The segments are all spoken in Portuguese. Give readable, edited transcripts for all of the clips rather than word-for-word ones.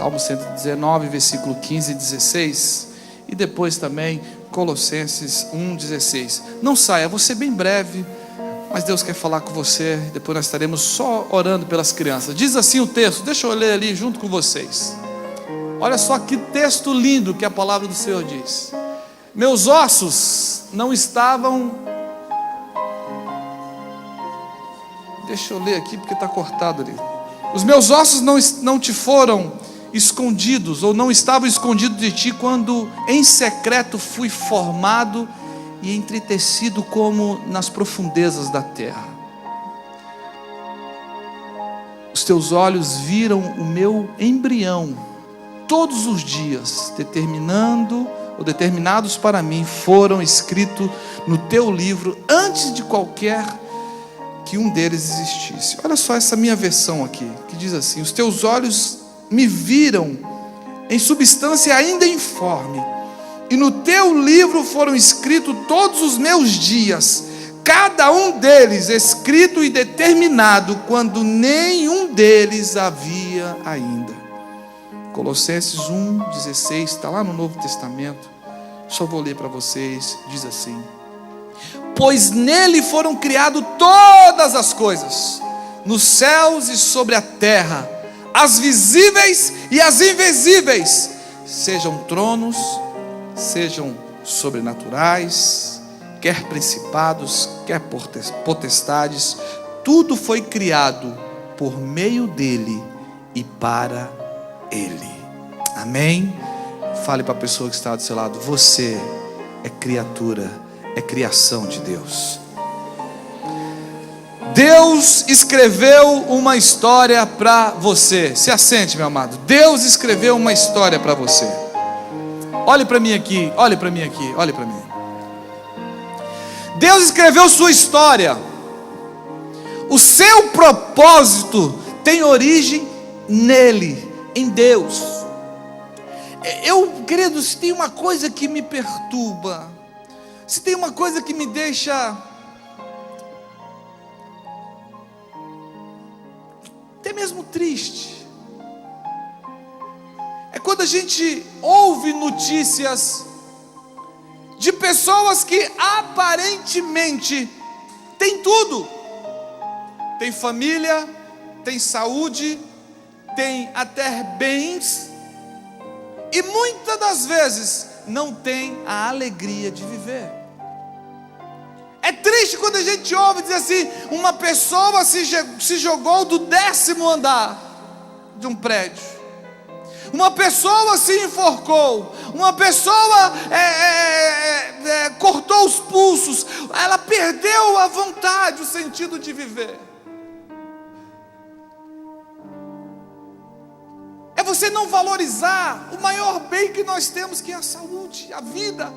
Salmo 119, versículo 15 e 16. E depois também Colossenses 1,16. Não saia, vou ser bem breve, mas Deus quer falar com você. Depois nós estaremos só orando pelas crianças. Diz assim o texto, deixa eu ler ali junto com vocês. Olha só que texto lindo que a palavra do Senhor diz. Meus ossos não estavam... Deixa eu ler aqui porque está cortado ali. Os meus ossos não te foram escondidos, ou não estavam escondidos de ti, quando em secreto fui formado e entretecido como nas profundezas da terra. Os teus olhos viram o meu embrião. Todos os dias, determinados para mim, foram escritos no teu livro, antes de qualquer que um deles existisse. Olha só essa minha versão aqui, que diz assim: os teus olhos me viram em substância ainda informe, e no teu livro foram escritos todos os meus dias, cada um deles escrito e determinado, quando nenhum deles havia ainda. Colossenses 1,16, está lá no Novo Testamento, só vou ler para vocês, diz assim: pois nele foram criadas todas as coisas, nos céus e sobre a terra, as visíveis e as invisíveis, sejam tronos, sejam sobrenaturais, quer principados, quer potestades, tudo foi criado por meio dele e para ele. Amém? Fale para a pessoa que está do seu lado: você é criatura, é criação de Deus. Deus escreveu uma história para você. Se assente, meu amado. Deus escreveu uma história para você. Olhe para mim aqui, olhe para mim aqui, olhe para mim. Deus escreveu sua história. O seu propósito tem origem nele, em Deus. Queridos, se tem uma coisa que me perturba, se tem uma coisa que me deixa até mesmo triste, é quando a gente ouve notícias de pessoas que aparentemente têm tudo, tem família, tem saúde, tem até bens, e muitas das vezes não tem a alegria de viver. É triste quando a gente ouve dizer assim: uma pessoa se jogou do 10º andar de um prédio, uma pessoa se enforcou, uma pessoa cortou os pulsos, ela perdeu a vontade, o sentido de viver. É você não valorizar o maior bem que nós temos, que é a saúde, a vida.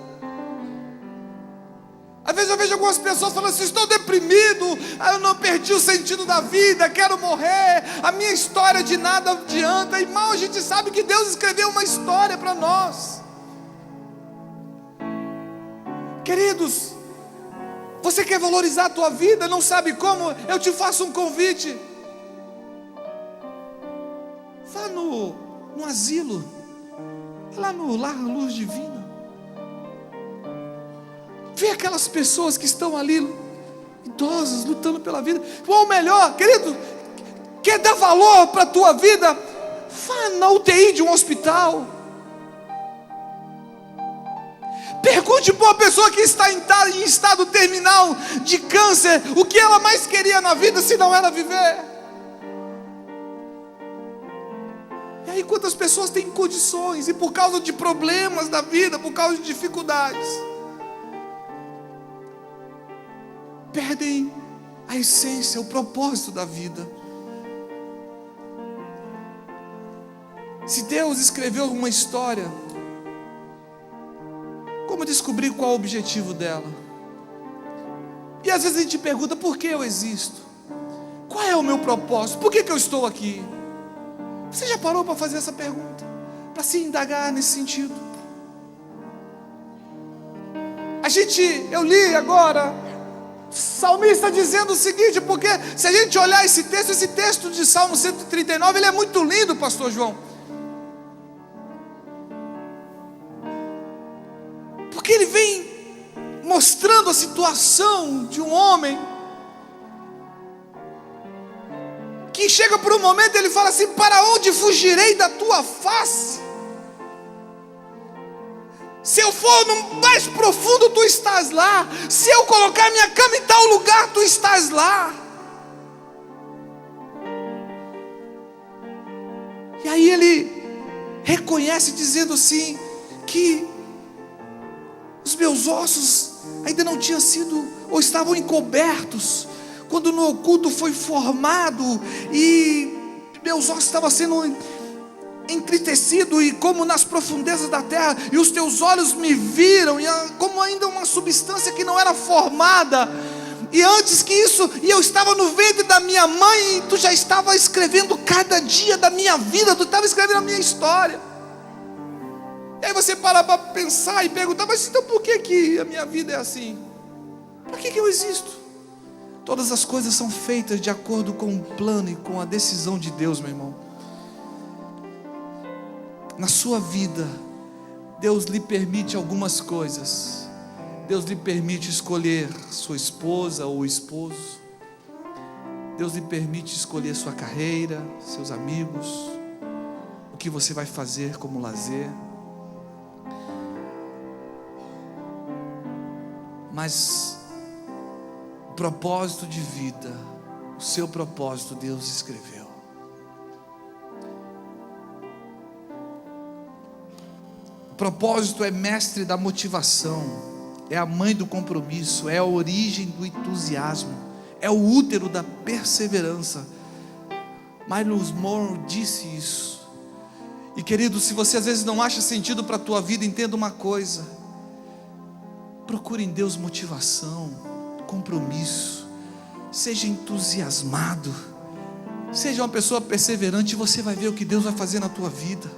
Às vezes eu vejo algumas pessoas falando assim: estou deprimido, eu não perdi o sentido da vida, quero morrer, a minha história de nada adianta. E mal a gente sabe que Deus escreveu uma história para nós. Queridos, você quer valorizar a tua vida, não sabe como? Eu te faço um convite. Vá no asilo, lá no Lar Luz Divina. Vê aquelas pessoas que estão ali, idosas, lutando pela vida. Ou melhor, querido, quer dar valor para a tua vida? Vá na UTI de um hospital. Pergunte para uma pessoa que está em estado terminal de câncer o que ela mais queria na vida, se não era viver. E aí quantas pessoas têm condições, e por causa de problemas da vida, por causa de dificuldades, perdem a essência, o propósito da vida. Se Deus escreveu uma história, como descobrir qual é o objetivo dela? E às vezes a gente pergunta: por que eu existo? Qual é o meu propósito? Por que eu estou aqui? Você já parou para fazer essa pergunta? Para se indagar nesse sentido? Eu li agora salmista dizendo o seguinte, porque se a gente olhar esse texto de Salmo 139, ele é muito lindo, pastor João. mostrando a situação de um homem que chega por um momento e ele fala assim: para onde fugirei da tua face? Se eu for no mais profundo, tu estás lá. Se eu colocar minha cama em tal lugar, tu estás lá. E aí ele reconhece, dizendo assim, que os meus ossos ainda não tinham sido, ou estavam encobertos, quando no oculto foi formado, e meus ossos estavam sendo entristecidos, e como nas profundezas da terra, e os teus olhos me viram, e como ainda uma substância que não era formada, e antes que isso, e eu estava no ventre da minha mãe, e tu já estava escrevendo cada dia da minha vida, tu estava escrevendo a minha história. E aí você para pensar e perguntar: mas então por que a minha vida é assim? Para que eu existo? Todas as coisas são feitas de acordo com o plano e com a decisão de Deus, meu irmão. Na sua vida, Deus lhe permite algumas coisas. Deus lhe permite escolher sua esposa ou esposo. Deus lhe permite escolher sua carreira, seus amigos, o que você vai fazer como lazer. Mas o propósito de vida, o seu propósito, Deus escreveu. O propósito é mestre da motivação, é a mãe do compromisso, é a origem do entusiasmo, é o útero da perseverança. Miles Monroe disse isso. E querido, se você às vezes não acha sentido para a tua vida, entenda uma coisa: procure em Deus motivação, compromisso, seja entusiasmado, seja uma pessoa perseverante, e você vai ver o que Deus vai fazer na tua vida.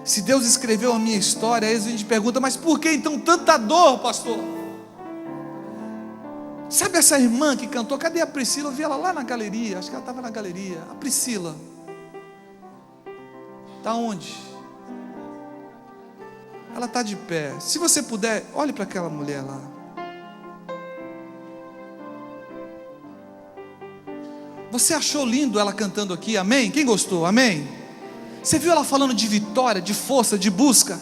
Se Deus escreveu a minha história, aí a gente pergunta: mas por que então tanta dor, pastor? Sabe essa irmã que cantou? Cadê a Priscila? Eu vi ela lá na galeria, acho que ela estava na galeria. A Priscila está onde? Ela está de pé. Se você puder, olhe para aquela mulher lá. Você achou lindo ela cantando aqui? Amém? Quem gostou? Amém? Você viu ela falando de vitória, de força, de busca?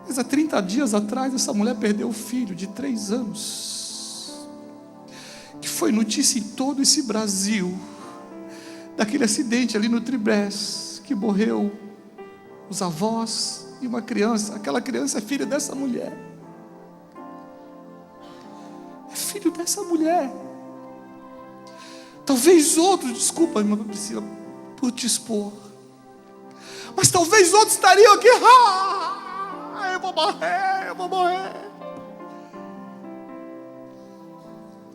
Mas há 30 dias atrás, essa mulher perdeu o filho de 3 anos, que foi notícia em todo esse Brasil, daquele acidente ali no Tribrés, que morreu os avós e uma criança. Aquela criança é filha dessa mulher, é filho dessa mulher. Talvez outros, desculpa, irmã Priscila, por te expor, mas talvez outros estariam aqui: eu vou morrer.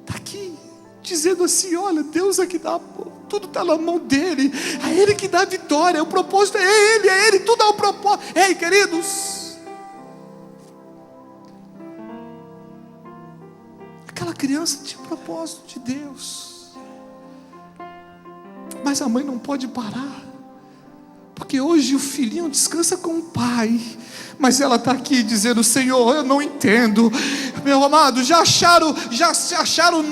Está aqui dizendo assim: olha, Deus é que dá, tudo está na mão dele, é Ele que dá a vitória, o propósito é Ele, tudo é o propósito. Ei, queridos, aquela criança tinha o propósito de Deus, mas a mãe não pode parar, porque hoje o filhinho descansa com o pai, mas ela está aqui dizendo: Senhor, eu não entendo. Meu amado, já acharam o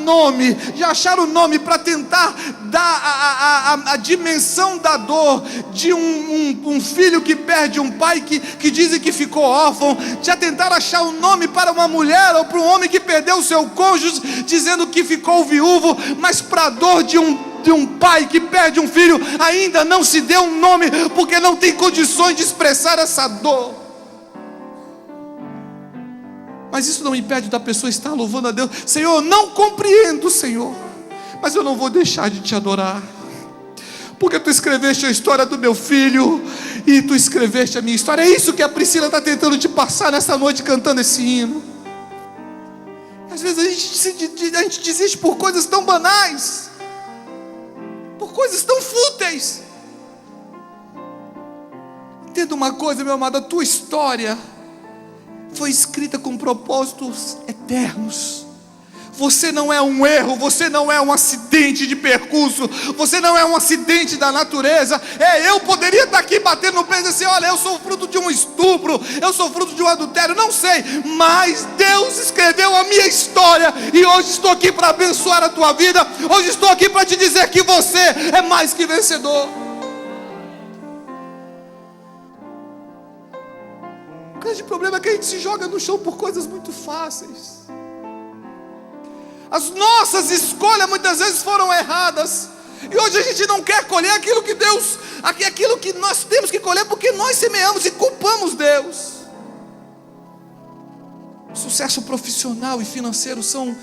nome para tentar dar a dimensão da dor de um filho que perde um pai, que dizem que ficou órfão. Já tentaram achar um nome para uma mulher ou para um homem que perdeu o seu cônjuge, dizendo que ficou viúvo, mas para a dor de um pai que perde um filho, ainda não se deu um nome, porque não tem condições de expressar essa dor. Mas isso não impede da pessoa estar louvando a Deus: Senhor, eu não compreendo, Senhor, mas eu não vou deixar de te adorar, porque tu escreveste a história do meu filho, e tu escreveste a minha história. É isso que a Priscila está tentando te passar nessa noite, cantando esse hino. Às vezes a gente desiste por coisas tão banais, por coisas tão fúteis. Entenda uma coisa, meu amado: a tua história foi escrita com propósitos eternos, Você não é um erro, você não é um acidente de percurso, você não é um acidente da natureza. Eu poderia estar aqui batendo no peito e dizer: olha, eu sou fruto de um estupro, eu sou fruto de um adultério, não sei, mas Deus escreveu a minha história, e hoje estou aqui para abençoar a tua vida, hoje estou aqui para te dizer que você é mais que vencedor. O grande problema é que a gente se joga no chão por coisas muito fáceis. As nossas escolhas muitas vezes foram erradas, e hoje a gente não quer colher aquilo que nós temos que colher, porque nós semeamos e culpamos Deus. Sucesso profissional e financeiro são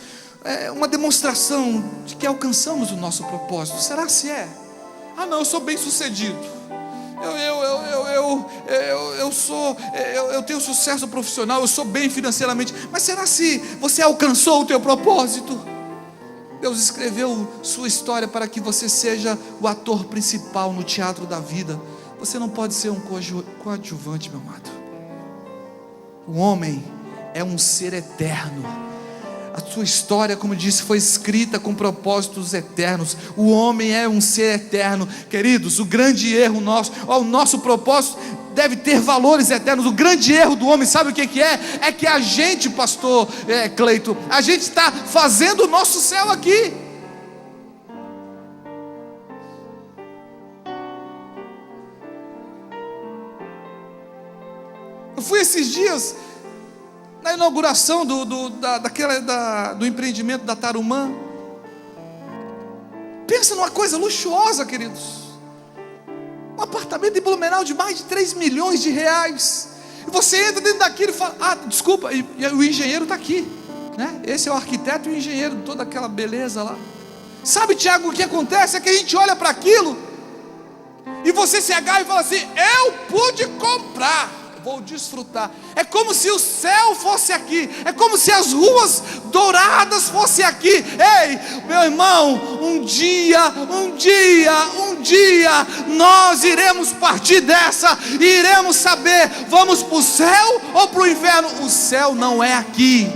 uma demonstração de que alcançamos o nosso propósito. Será se é? Não, eu sou bem sucedido, eu tenho sucesso profissional, eu sou bem financeiramente. Mas será se você alcançou o teu propósito? Deus escreveu sua história para que você seja o ator principal no teatro da vida. Você não pode ser um coadjuvante, meu amado. O homem é um ser eterno. A sua história, como disse, foi escrita com propósitos eternos. O homem é um ser eterno. Queridos, o grande erro nosso, o nosso propósito deve ter valores eternos. O grande erro do homem, sabe o que é? É que a gente, pastor Cleito, a gente está fazendo o nosso céu aqui. Eu fui esses dias na inauguração do empreendimento da Tarumã. Pensa numa coisa luxuosa, queridos. Um apartamento em Blumenau de mais de 3 milhões de reais. E você entra dentro daquilo e fala: desculpa, e o engenheiro está aqui, né? Esse é o arquiteto e o engenheiro, toda aquela beleza lá. Sabe, Tiago, o que acontece? É que a gente olha para aquilo e você se agarra e fala assim: eu pude comprar, vou desfrutar. É como se o céu fosse aqui, é como se as ruas douradas fossem aqui. Ei, meu irmão, um dia nós iremos partir dessa e iremos saber: vamos para o céu ou para o inferno? O céu não é aqui.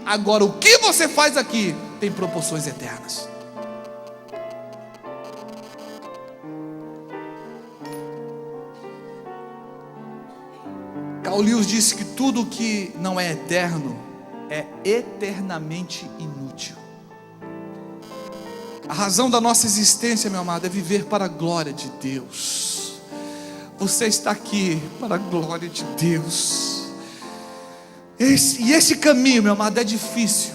Agora, o que você faz aqui tem proporções eternas. Carl Lewis disse que tudo que não é eterno é eternamente inútil. A razão da nossa existência, meu amado, é viver para a glória de Deus. Você está aqui para a glória de Deus. E esse caminho, meu amado, é difícil,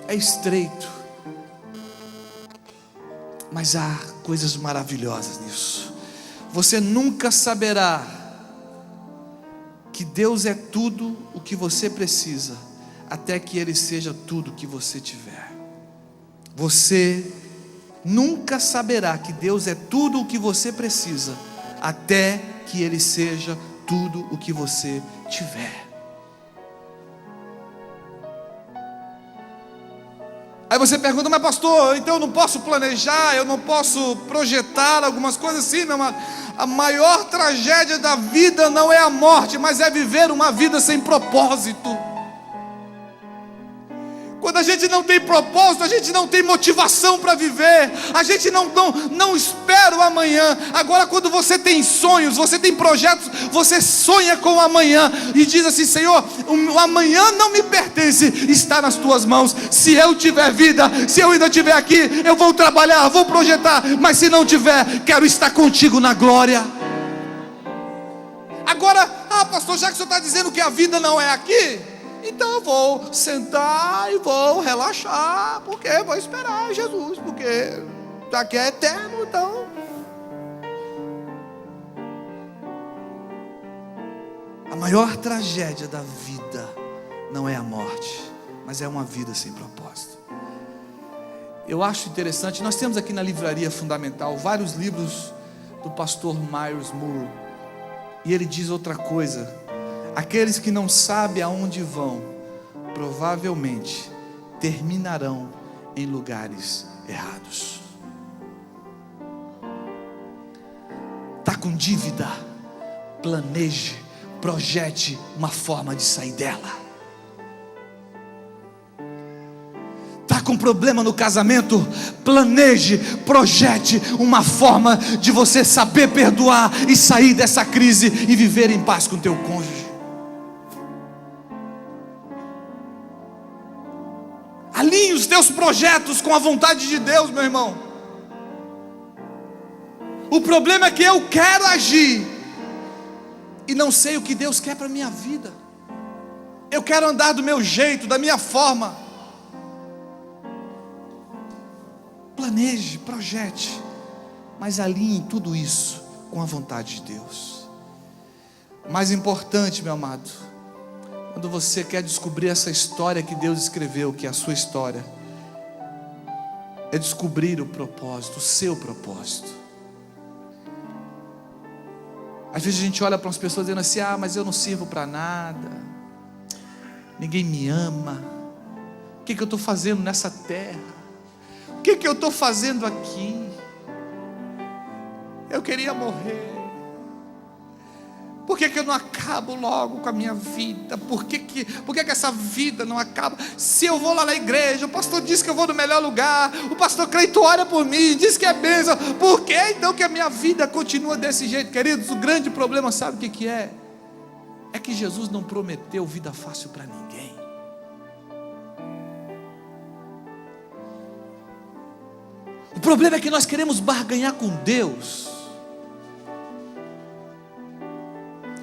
é estreito, mas há coisas maravilhosas nisso. Você nunca saberá que Deus é tudo o que você precisa, até que Ele seja tudo o que você tiver. Você nunca saberá que Deus é tudo o que você precisa, até que Ele seja tudo o que você tiver. Aí você pergunta: mas pastor, então eu não posso planejar, eu não posso projetar algumas coisas? Sim, meu amado. A maior tragédia da vida não é a morte, mas é viver uma vida sem propósito. Quando a gente não tem propósito, a gente não tem motivação para viver, a gente não espera o amanhã. Agora, quando você tem sonhos, você tem projetos, você sonha com o amanhã e diz assim: Senhor, o amanhã não me pertence, está nas tuas mãos. Se eu tiver vida, se eu ainda estiver aqui, eu vou trabalhar, vou projetar, mas se não tiver, quero estar contigo na glória. Agora, pastor, já que o senhor está dizendo que a vida não é aqui, então eu vou sentar e vou relaxar, porque vou esperar Jesus, porque daqui é eterno. Então, a maior tragédia da vida não é a morte, mas é uma vida sem propósito. Eu acho interessante, nós temos aqui na Livraria Fundamental vários livros do pastor Myers Moore, e ele diz outra coisa: aqueles que não sabem aonde vão, provavelmente terminarão em lugares errados. Está com dívida? Planeje, projete uma forma de sair dela. Está com problema no casamento? Planeje, projete uma forma de você saber perdoar e sair dessa crise e viver em paz com o teu cônjuge. Alinhe os teus projetos com a vontade de Deus, meu irmão. O problema é que eu quero agir e não sei o que Deus quer para a minha vida. Eu quero andar do meu jeito, da minha forma. Planeje, projete, mas alinhe tudo isso com a vontade de Deus. Mais importante, meu amado, quando você quer descobrir essa história que Deus escreveu, que é a sua história, é descobrir o propósito, o seu propósito. Às vezes a gente olha para umas pessoas dizendo assim: mas eu não sirvo para nada, ninguém me ama, o que eu estou fazendo nessa terra? O que eu estou fazendo aqui? Eu queria morrer. Por que eu não acabo logo com a minha vida? Por que essa vida não acaba? Se eu vou lá na igreja, o pastor diz que eu vou no melhor lugar, o pastor Cleito ora por mim, diz que é bênção. Por que então que a minha vida continua desse jeito? Queridos, o grande problema, sabe o que é? É que Jesus não prometeu vida fácil para ninguém. O problema é que nós queremos barganhar com Deus.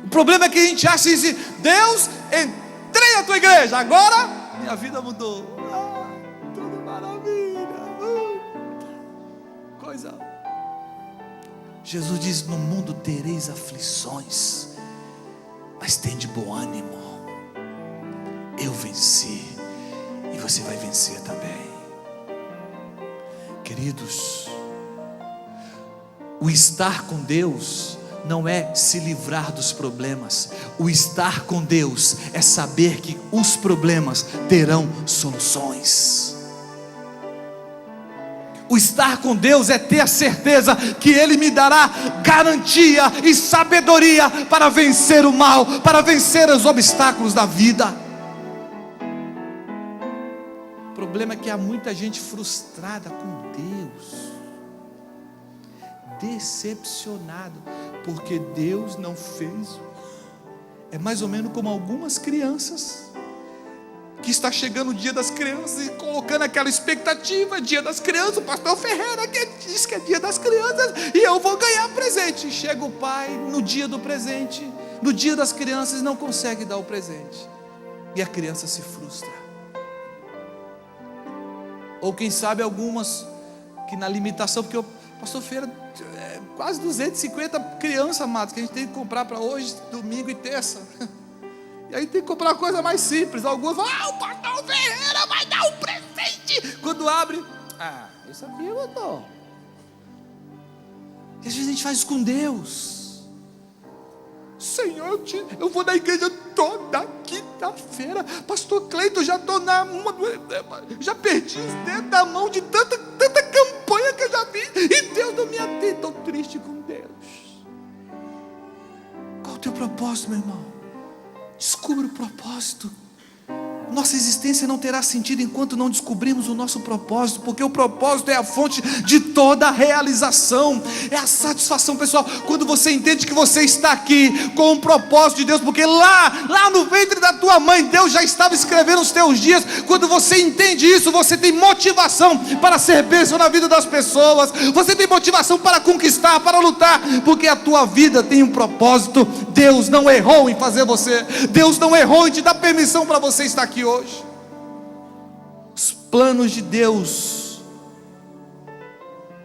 O problema é que a gente acha assim: Deus, entrei na tua igreja, agora minha vida mudou. Tudo maravilha. Coisa. Jesus diz: no mundo tereis aflições, mas tende bom ânimo. Eu venci e você vai vencer também. Queridos, o estar com Deus não é se livrar dos problemas. O estar com Deus é saber que os problemas terão soluções. O estar com Deus é ter a certeza que Ele me dará garantia e sabedoria para vencer o mal, para vencer os obstáculos da vida. O problema é que há muita gente frustrada com Deus, decepcionado, porque Deus não fez. É mais ou menos como algumas crianças, que está chegando o dia das crianças e colocando aquela expectativa: dia das crianças, o pastor Ferreira que diz que é dia das crianças e eu vou ganhar presente. Chega o pai no dia do presente, no dia das crianças, e não consegue dar o presente, e a criança se frustra. Ou quem sabe algumas que na limitação, porque o pastor Feira, quase 250 crianças, amados, que a gente tem que comprar para hoje, domingo e terça. E aí tem que comprar uma coisa mais simples. Alguns falam: o pastor Ferreira vai dar um presente. Quando abre, isso aqui eu dou. E às vezes a gente faz isso com Deus. Senhor, eu vou na igreja toda quinta-feira. Pastor Cleito, já estou já perdi os dedos da mão de tanta campanha que eu já vi, e Deus não me atende. Estou triste com Deus. Qual o teu propósito, meu irmão? Descubra o propósito. Nossa existência não terá sentido enquanto não descobrirmos o nosso propósito, porque o propósito é a fonte de toda a realização, é a satisfação pessoal. Quando você entende que você está aqui com o propósito de Deus, porque lá no ventre da tua mãe, Deus já estava escrevendo os teus dias. Quando você entende isso, você tem motivação para ser bênção na vida das pessoas, você tem motivação para conquistar, para lutar, porque a tua vida tem um propósito. Deus não errou em fazer você, Deus não errou em te dar permissão para você estar aqui hoje. Os planos de Deus,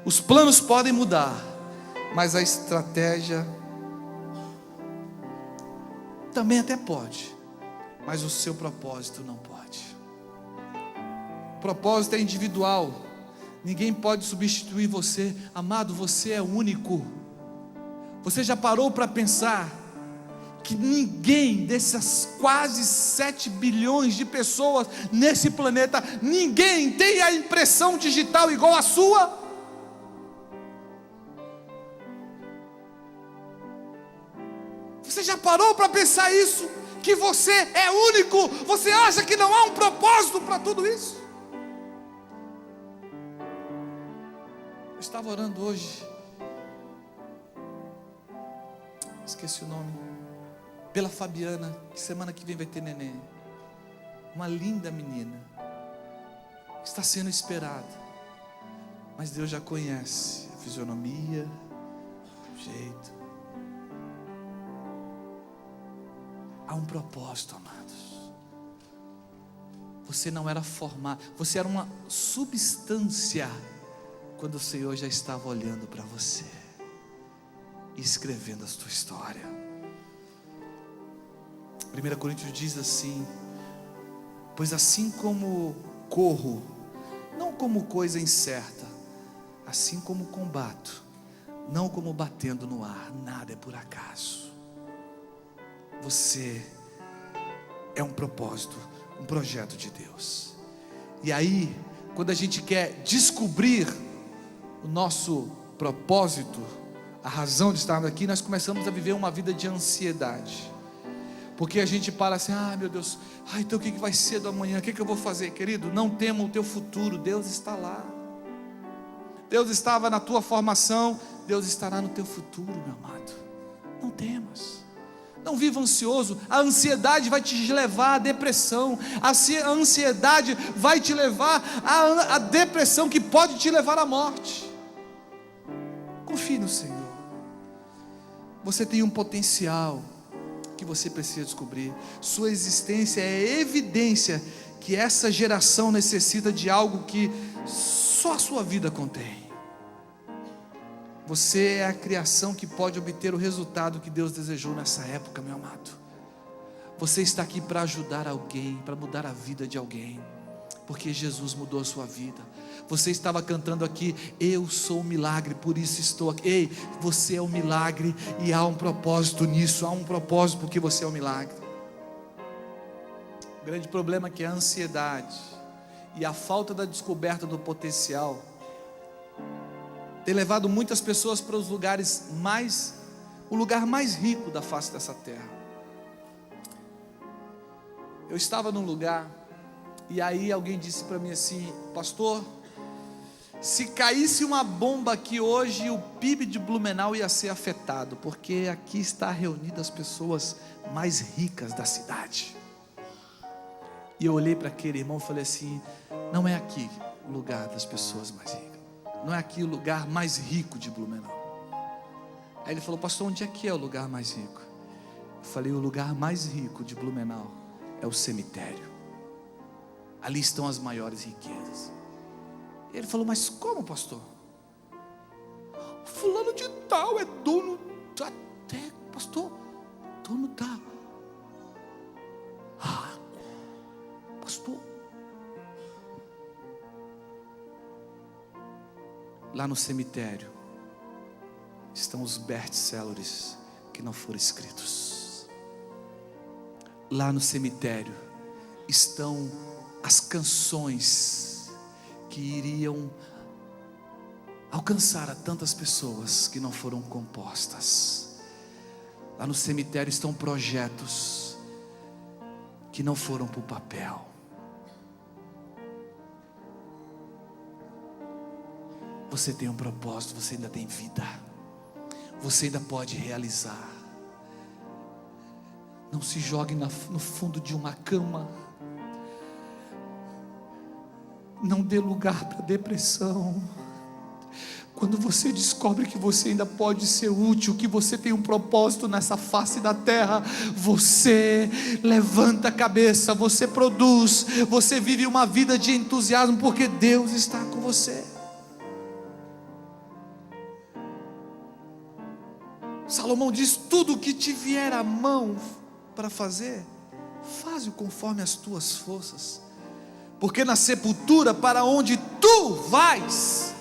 os planos podem mudar, mas a estratégia também até pode, mas o seu propósito não pode. O propósito é individual, ninguém pode substituir você. Amado, você é único. Você já parou para pensar que ninguém dessas quase 7 bilhões de pessoas nesse planeta, ninguém tem a impressão digital igual a sua? Você já parou para pensar isso? Que você é único? Você acha que não há um propósito para tudo isso? Eu estava orando hoje, esqueci o nome, pela Fabiana, que semana que vem vai ter neném. Uma linda menina, está sendo esperada, mas Deus já conhece a fisionomia, o jeito. Há um propósito, amados. Você não era formado, você era uma substância, quando o Senhor já estava olhando para você e escrevendo a sua história. 1 Coríntios diz assim: pois assim como corro, não como coisa incerta, assim como combato, não como batendo no ar, nada é por acaso. Você é um propósito, um projeto de Deus. E aí, quando a gente quer descobrir o nosso propósito, a razão de estarmos aqui, nós começamos a viver uma vida de ansiedade. Porque a gente para assim: meu Deus, então o que vai ser do amanhã? O que eu vou fazer? Querido, não tema o teu futuro, Deus está lá. Deus estava na tua formação, Deus estará no teu futuro, meu amado. Não temas. Não viva ansioso. A ansiedade vai te levar à depressão. A ansiedade vai te levar à depressão, que pode te levar à morte. Confie no Senhor. Você tem um potencial que você precisa descobrir. Sua existência é evidência que essa geração necessita de algo que só a sua vida contém. Você é a criação que pode obter o resultado que Deus desejou nessa época, meu amado. Você está aqui para ajudar alguém, para mudar a vida de alguém, porque Jesus mudou a sua vida. Você estava cantando aqui: eu sou o milagre, por isso estou aqui. Ei, você é o milagre, e há um propósito nisso. Há um propósito porque você é o milagre. O grande problema é que a ansiedade e a falta da descoberta do potencial tem levado muitas pessoas para os lugares o lugar mais rico da face dessa terra. Eu estava num lugar, e aí alguém disse para mim assim: pastor, se caísse uma bomba aqui hoje, o PIB de Blumenau ia ser afetado, porque aqui está reunidas as pessoas mais ricas da cidade. E eu olhei para aquele irmão e falei assim: não é aqui o lugar das pessoas mais ricas, não é aqui o lugar mais rico de Blumenau. Aí ele falou: pastor, onde é que é o lugar mais rico? Eu falei: o lugar mais rico de Blumenau é o cemitério. Ali estão as maiores riquezas. Ele falou: mas como, pastor? Fulano de tal é dono da terra, pastor, dono da água, pastor. Lá no cemitério estão os best-sellers que não foram escritos. Lá no cemitério estão as canções que iriam alcançar a tantas pessoas que não foram compostas. Lá no cemitério estão projetos que não foram para o papel. Você tem um propósito, você ainda tem vida, você ainda pode realizar. Não se jogue no fundo de uma cama. Não dê lugar para depressão. Quando você descobre que você ainda pode ser útil, que você tem um propósito nessa face da terra, você levanta a cabeça, você produz, você vive uma vida de entusiasmo, porque Deus está com você. Salomão diz: tudo o que te vier à mão para fazer, faze-o conforme as tuas forças, porque na sepultura para onde tu vais,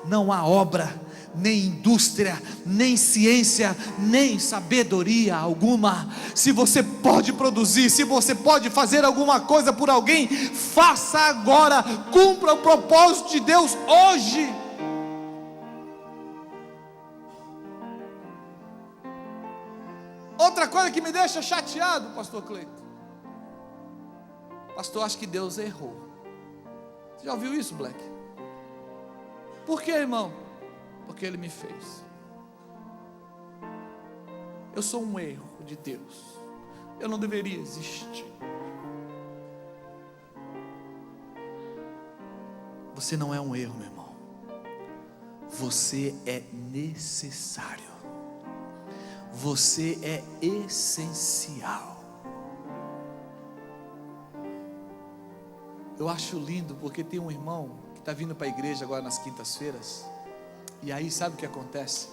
não há obra, nem indústria, nem ciência, nem sabedoria alguma. Se você pode produzir, se você pode fazer alguma coisa por alguém, faça agora, cumpra o propósito de Deus hoje. Outra coisa que me deixa chateado, pastor Cleito: pastor, acho que Deus errou. Você já ouviu isso, Black? Por quê, irmão? porque Ele me fez. Eu sou um erro de Deus. Eu não deveria existir. Você não é um erro, meu irmão. Você é necessário. Você é essencial. Eu acho lindo porque tem um irmão que está vindo para a igreja agora nas quintas-feiras. E aí sabe o que acontece?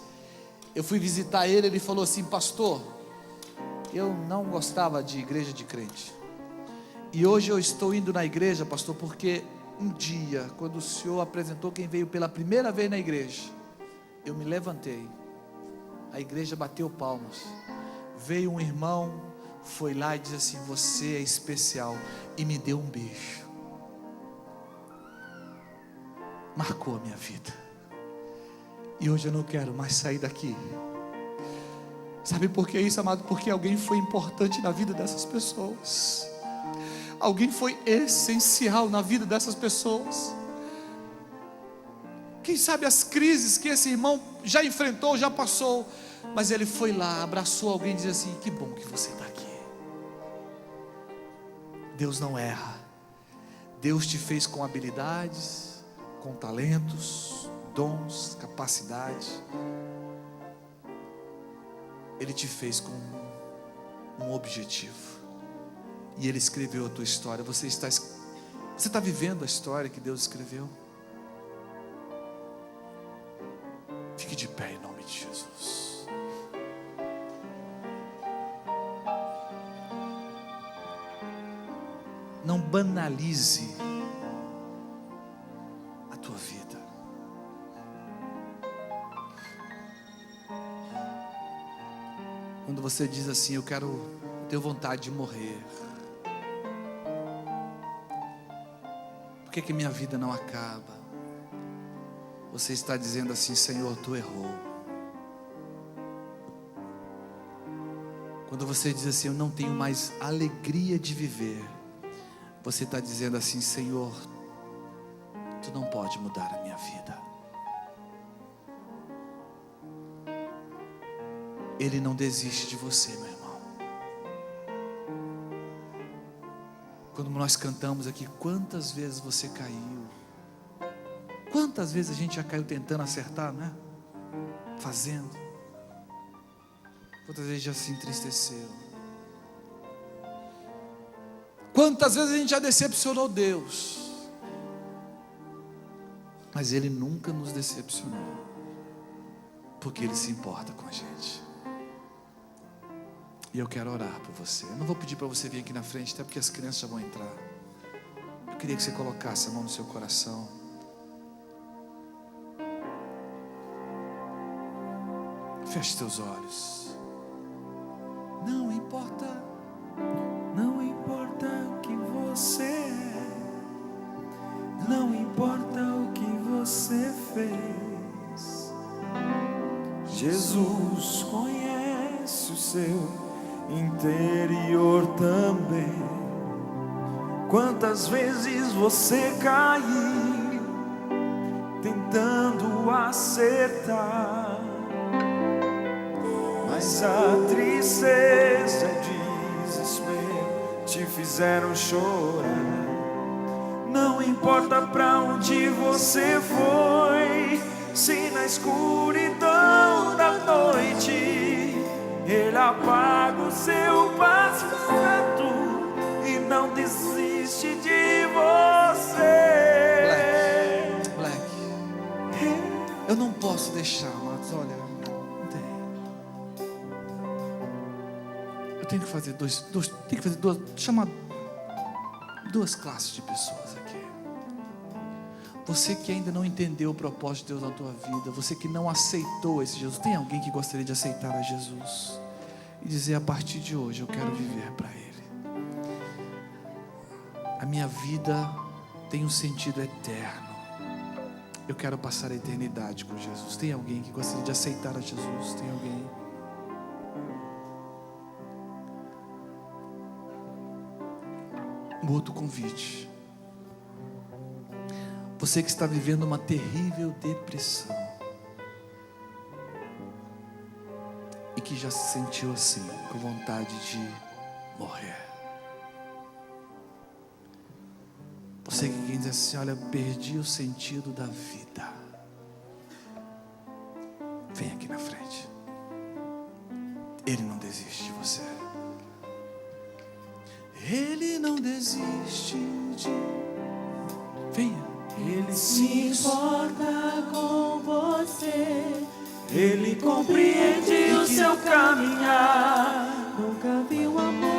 Eu fui visitar ele, ele falou assim: pastor, eu não gostava de igreja de crente. E hoje eu estou indo na igreja, pastor, porque um dia, quando o senhor apresentou quem veio pela primeira vez na igreja, eu me levantei, a igreja bateu palmas, veio um irmão, foi lá e disse assim: você é especial, e me deu um beijo. Marcou a minha vida. E hoje eu não quero mais sair daqui. Sabe por que isso, amado? Porque alguém foi importante na vida dessas pessoas. Alguém foi essencial na vida dessas pessoas. Quem sabe as crises que esse irmão já enfrentou, já passou, mas ele foi lá, abraçou alguém e disse assim: que bom que você está aqui. Deus não erra. Deus te fez com habilidades, com talentos, dons, capacidade. Ele te fez com um objetivo. E Ele escreveu a tua história. Você está vivendo a história que Deus escreveu? Fique de pé em nome de Jesus. Não banalize a tua vida. Quando você diz assim: eu tenho vontade de morrer, por que minha vida não acaba? Você está dizendo assim: Senhor, tu errou. Quando você diz assim: eu não tenho mais alegria de viver, você está dizendo assim: Senhor, tu não pode mudar a minha vida. Ele não desiste de você, meu irmão. Quando nós cantamos aqui, quantas vezes você caiu? Quantas vezes a gente já caiu tentando acertar, né? Fazendo. Quantas vezes já se entristeceu? Quantas vezes a gente já decepcionou Deus? Mas Ele nunca nos decepcionou, porque Ele se importa com a gente. E eu quero orar por você. Eu não vou pedir para você vir aqui na frente, até porque as crianças já vão entrar. Eu queria que você colocasse a mão no seu coração. Feche teus olhos. Não importa o que você é, não importa o que você fez. Jesus conhece o seu interior também. Quantas vezes você caiu tentando acertar, mas a tristeza e desespero te fizeram chorar. Não importa pra onde você foi, se na escuridão da noite Ele apaga o seu passado e não desiste de você. Black, eu não posso deixar, mas olha, não tem. Eu tenho que fazer chamar duas classes de pessoas aqui. Você que ainda não entendeu o propósito de Deus na tua vida, você que não aceitou esse Jesus. Tem alguém que gostaria de aceitar a Jesus e dizer: a partir de hoje eu quero viver para Ele. A minha vida tem um sentido eterno. Eu quero passar a eternidade com Jesus. Tem alguém que gostaria de aceitar a Jesus? Tem alguém? Um outro convite. Você que está vivendo uma terrível depressão, aqui já se sentiu assim, com vontade de morrer? Você que diz assim: olha, perdi o sentido da vida. Vem aqui na frente. Ele não desiste de você. Ele não desiste de... Venha. Ele se importa com você. Ele compreende o seu caminhar. Nunca vi um amor